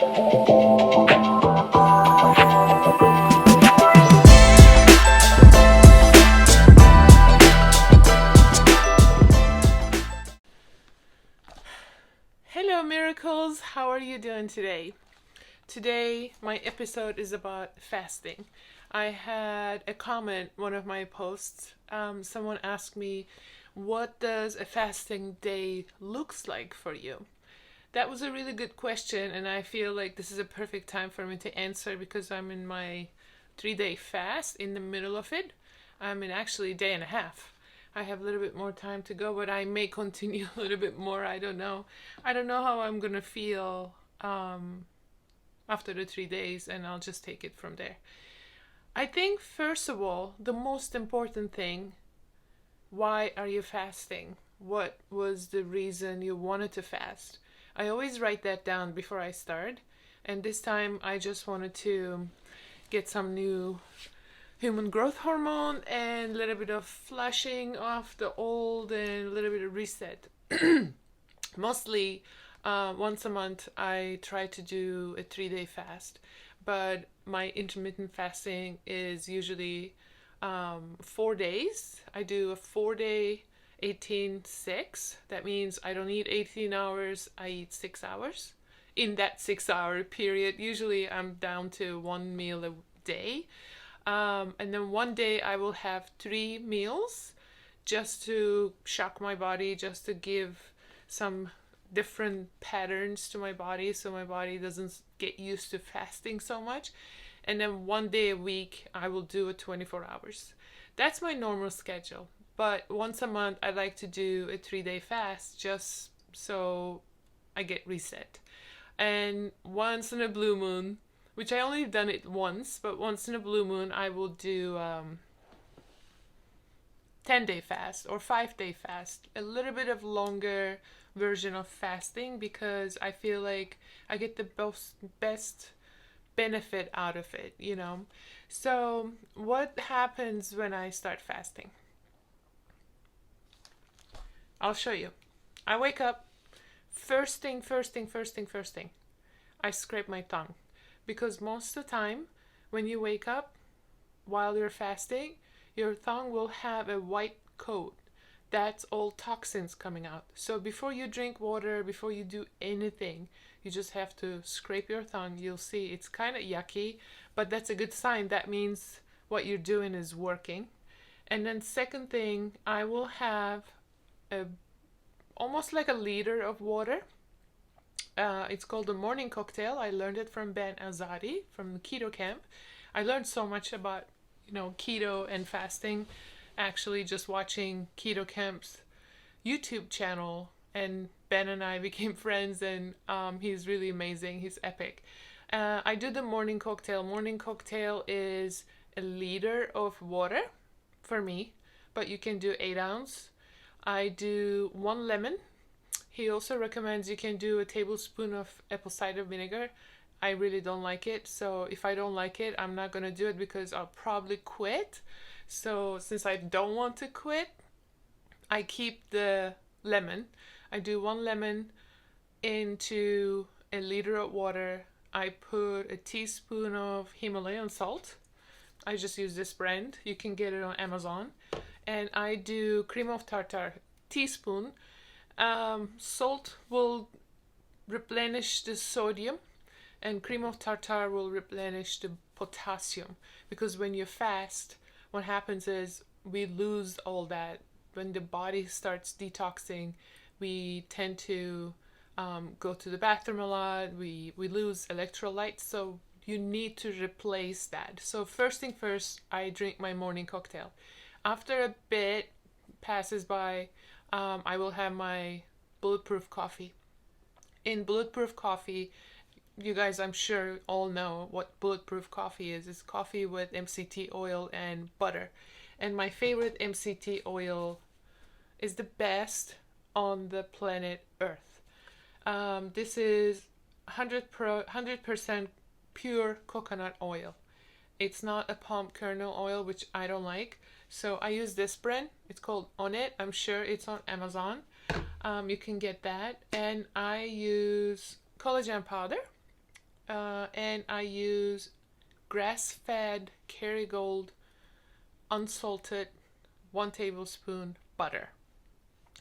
Hello, miracles. How are you doing today? Today, my episode is about fasting. I had a comment, one of my posts. Someone asked me, what does a fasting day looks like for you? That was a really good question, and I feel like this is a perfect time for me to answer because I'm in my 3-day fast in the middle of it. I'm in actually a day and a half. I have a little bit more time to go, but I may continue a little bit more. I don't know. I don't know how I'm gonna feel after the 3 days, and I'll just take it from there. I think first of all, the most important thing, why are you fasting? What was the reason you wanted to fast? I always write that down before I start, and this time I just wanted to get some new human growth hormone and a little bit of flushing off the old and a little bit of reset. Mostly once a month I try to do a 3-day fast, but my intermittent fasting is usually 4 days. I do a 4-day 18-6. That means I don't eat 18 hours, I eat 6 hours. In that 6-hour period, usually I'm down to one meal a day. And then one day I will have 3 meals just to shock my body, just to give some different patterns to my body so my body doesn't get used to fasting so much. And then one day a week I will do a 24 hours. That's my normal schedule. But once a month I like to do a 3-day fast just so I get reset. And once in a blue moon, which I only done it once, but once in a blue moon I will do 10-day fast or 5-day fast, a little bit of longer version of fasting because I feel like I get the best benefit out of it, you know. So what happens when I start fasting? I'll show you. I wake up, first thing, I scrape my tongue. Because most of the time, when you wake up while you're fasting, your tongue will have a white coat. That's all toxins coming out. So before you drink water, before you do anything, you just have to scrape your tongue. You'll see it's kind of yucky, but that's a good sign. That means what you're doing is working. And then second thing, I will have almost like a liter of water. It's called a morning cocktail. I learned it from Ben Azadi from the keto camp. I learned so much about, keto and fasting actually just watching keto camp's YouTube channel, and Ben and I became friends, and he's really amazing. He's epic. I do the morning cocktail. Morning cocktail is a liter of water for me, but you can do 8 ounce. I do 1 lemon. He also recommends you can do a tablespoon of apple cider vinegar. I really don't like it, so if I don't like it, I'm not gonna do it because I'll probably quit. So since I don't want to quit, I keep the lemon. I do 1 lemon into a liter of water. I put a teaspoon of Himalayan salt. I just use this brand. You can get it on Amazon. And I do cream of tartar, teaspoon. Salt will replenish the sodium, and cream of tartar will replenish the potassium, because when you fast, what happens is we lose all that. When the body starts detoxing, we tend to go to the bathroom a lot. We lose electrolytes, so you need to replace that. So first thing first, I drink my morning cocktail. After a bit passes by, I will have my Bulletproof Coffee. In Bulletproof Coffee, you guys, I'm sure all know what Bulletproof Coffee is. It's coffee with MCT oil and butter. And my favorite MCT oil is the best on the planet Earth. This is 100% pure coconut oil. It's not a palm kernel oil, which I don't like. So I use this brand. It's called On It. I'm sure it's on Amazon. You can get that. And I use collagen powder. and I use grass-fed Kerrygold unsalted 1 tablespoon butter.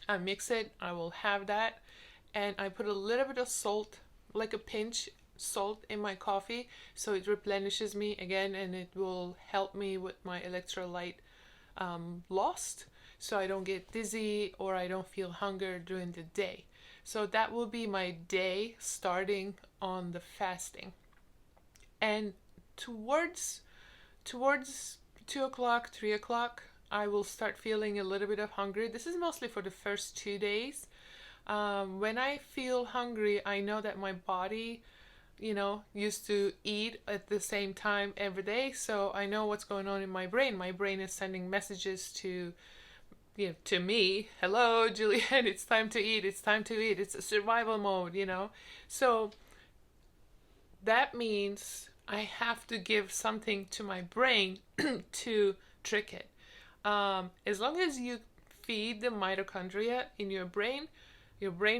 I mix it, I will have that, and I put a little bit of salt, like a pinch salt in my coffee, so it replenishes me again, and it will help me with my electrolyte lost, so I don't get dizzy or I don't feel hunger during the day. So that will be my day starting on the fasting. And towards 2 o'clock, 3 o'clock, I will start feeling a little bit of hungry. This is mostly for the first 2 days. When I feel hungry, I know that my body, used to eat at the same time every day. So I know what's going on in my brain. My brain is sending messages to me. Hello, Juliet, it's time to eat. It's time to eat. It's a survival mode. So that means I have to give something to my brain to trick it. As long as you feed the mitochondria in your brain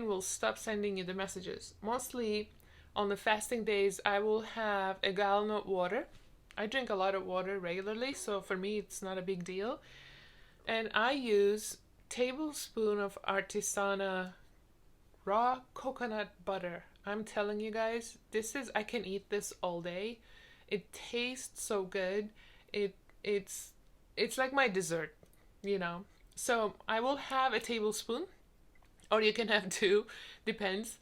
will stop sending you the messages. Mostly on the fasting days, I will have a gallon of water. I drink a lot of water regularly, so for me, it's not a big deal. And I use tablespoon of artisanal raw coconut butter. I'm telling you guys, I can eat this all day. It tastes so good. It's it's like my dessert, you know. So I will have a tablespoon, or you can have two, depends.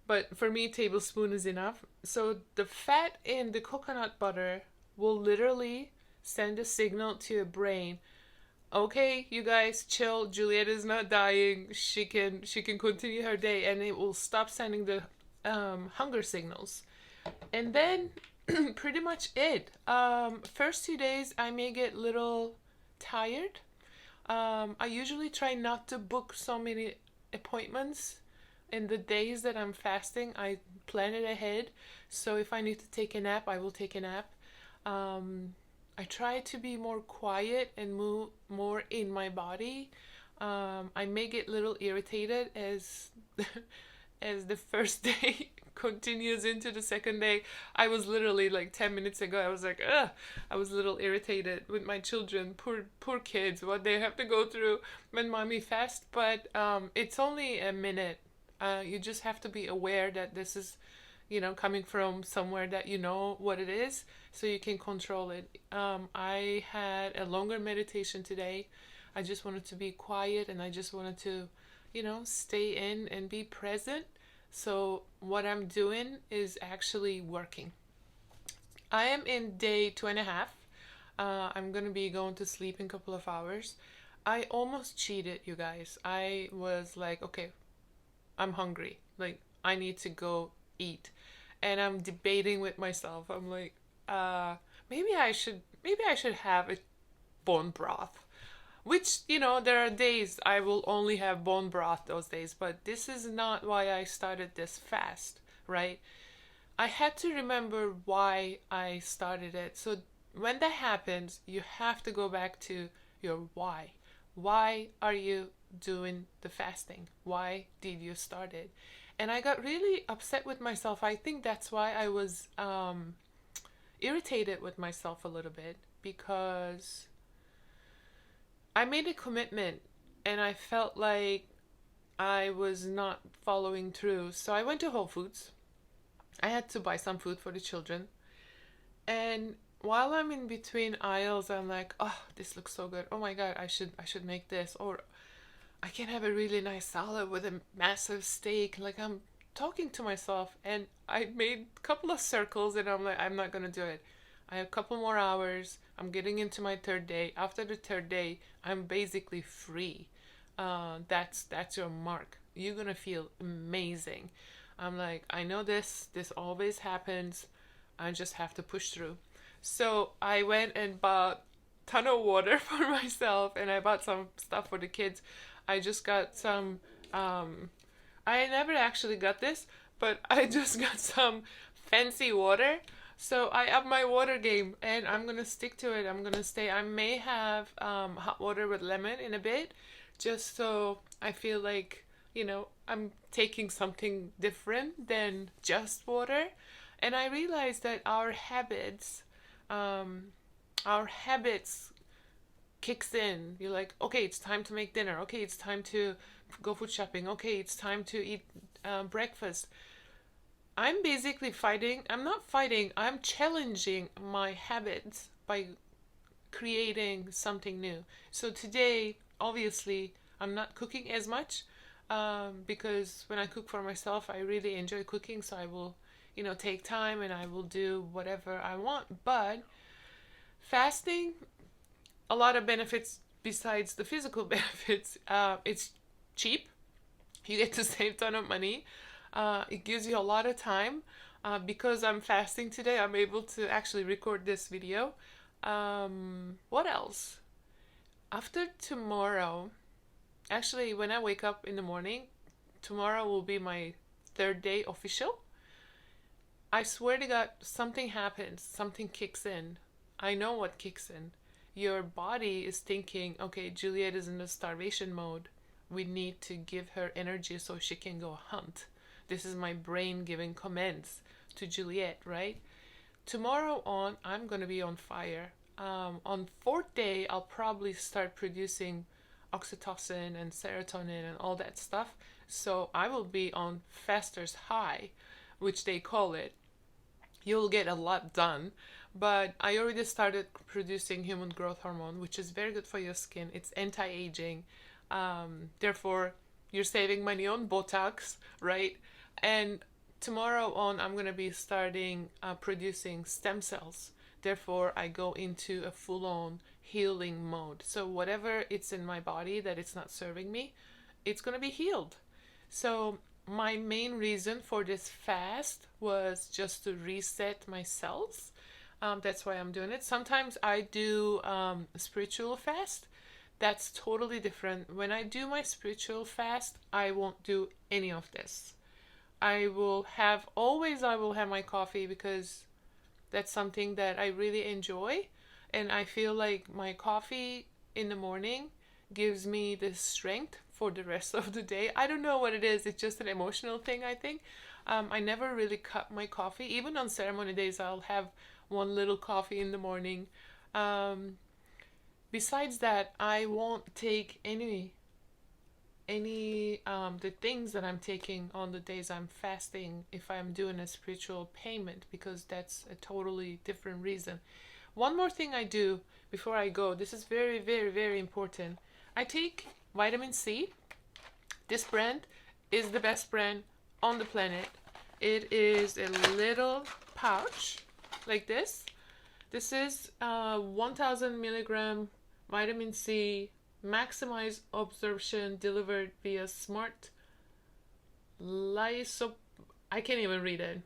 But for me, tablespoon is enough. So the fat in the coconut butter will literally send a signal to your brain. Okay, you guys, chill. Juliet is not dying. She can continue her day, and it will stop sending the hunger signals. And then pretty much it. First 2 days, I may get little tired. I usually try not to book so many appointments. In the days that I'm fasting, I plan it ahead. So if I need to take a nap, I will take a nap. I try to be more quiet and move more in my body. I may get a little irritated as as the first day continues into the second day. I was literally like 10 minutes ago, I was like, ugh, I was a little irritated with my children. Poor kids, what they have to go through when mommy fasts. But it's only a minute. You just have to be aware that this is, coming from somewhere that you know what it is, so you can control it. I had a longer meditation today. I just wanted to be quiet, and I just wanted to, stay in and be present. So what I'm doing is actually working. I am in day 2.5. I'm gonna be going to sleep in a couple of hours. I almost cheated, you guys. I was like, okay, I'm hungry. Like, I need to go eat. And I'm debating with myself. I'm like, maybe I should have a bone broth. Which, there are days I will only have bone broth those days, but this is not why I started this fast, right? I had to remember why I started it. So when that happens, you have to go back to your why. Why are you doing the fasting? Why did you start it? And I got really upset with myself. I think that's why I was irritated with myself a little bit, because I made a commitment and I felt like I was not following through. So I went to Whole Foods. I had to buy some food for the children. And while I'm in between aisles, I'm like, oh, this looks so good. Oh my God, I should make this. Or I can have a really nice salad with a massive steak. Like, I'm talking to myself, and I made a couple of circles, and I'm like, I'm not gonna do it. I have a couple more hours. I'm getting into my third day. After the third day, I'm basically free. That's your mark. You're gonna feel amazing. I'm like, I know this. This always happens. I just have to push through. So I went and bought a ton of water for myself, and I bought some stuff for the kids. I just got some. I never actually got this, but I just got some fancy water. So I up my water game, and I'm gonna stick to it. I'm gonna stay. I may have hot water with lemon in a bit, just so I feel like, I'm taking something different than just water. And I realized that um, our habits kicks in. You're like, okay, it's time to make dinner. Okay, it's time to go food shopping. Okay, it's time to eat breakfast. I'm basically fighting. I'm not fighting. I'm challenging my habits by creating something new. So today, obviously, I'm not cooking as much because when I cook for myself, I really enjoy cooking. So I will, take time and I will do whatever I want. But fasting, a lot of benefits besides the physical benefits. It's cheap. You get to save a ton of money. It gives you a lot of time. Because I'm fasting today, I'm able to actually record this video. What else? After tomorrow, actually, when I wake up in the morning, tomorrow will be my third day official. I swear to God, something happens, something kicks in. I know what kicks in. Your body is thinking, okay, Juliet is in the starvation mode. We need to give her energy so she can go hunt. This is my brain giving commands to Juliet, right? Tomorrow on, I'm going to be on fire. On fourth day, I'll probably start producing oxytocin and serotonin and all that stuff. So I will be on faster's high, which they call it. You'll get a lot done. But I already started producing human growth hormone, which is very good for your skin. It's anti-aging. Therefore, you're saving money on Botox, right? And tomorrow on, I'm going to be starting producing stem cells. Therefore, I go into a full-on healing mode. So whatever it's in my body that it's not serving me, it's going to be healed. So my main reason for this fast was just to reset my cells. That's why I'm doing it. Sometimes I do a spiritual fast. That's totally different. When I do my spiritual fast, I won't do any of this. I will have my coffee because that's something that I really enjoy. And I feel like my coffee in the morning gives me the strength for the rest of the day. I don't know what it is. It's just an emotional thing, I think. I never really cut my coffee. Even on ceremony days, I'll have one little coffee in the morning. Besides that, I won't take any the things that I'm taking on the days I'm fasting if I'm doing a spiritual payment, because that's a totally different reason. One more thing I do before I go, this is very, very, very important. I take vitamin C. This brand is the best brand on the planet. It is a little pouch like this. This is 1000 milligram vitamin C, maximize absorption, delivered via smart lysop. I can't even read it.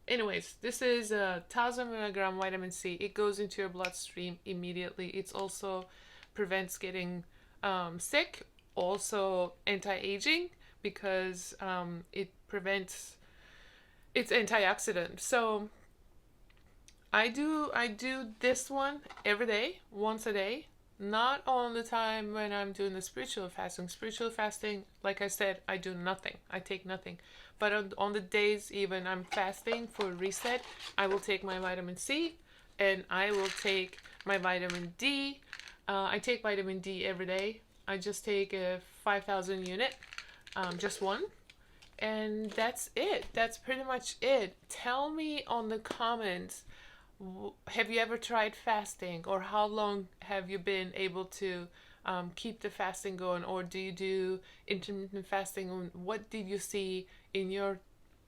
Anyways, this is 1000 milligram vitamin C. It goes into your bloodstream immediately. It also prevents getting sick. Also anti-aging because it prevents. It's antioxidant. So I do this one every day, once a day. Not all the time when I'm doing the spiritual fasting. Spiritual fasting, like I said, I do nothing. I take nothing. But on the days even I'm fasting for reset, I will take my vitamin C and I will take my vitamin D. I take vitamin D every day. I just take a 5,000 unit, just one. And that's it. That's pretty much it. Tell me on the comments, have you ever tried fasting, or how long have you been able to keep the fasting going, or do you do intermittent fasting? What did you see in your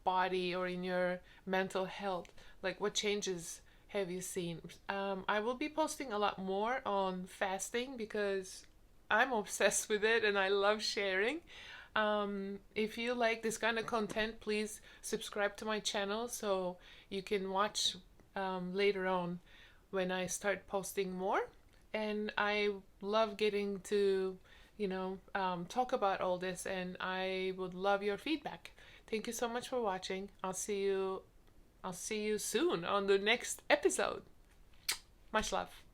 body or in your mental health? Like, what changes have you seen? I will be posting a lot more on fasting because I'm obsessed with it and I love sharing. If you like this kind of content, please subscribe to my channel so you can watch later on when I start posting more. And I love getting to, talk about all this, and I would love your feedback. Thank you so much for watching. I'll see you soon on the next episode. Much love.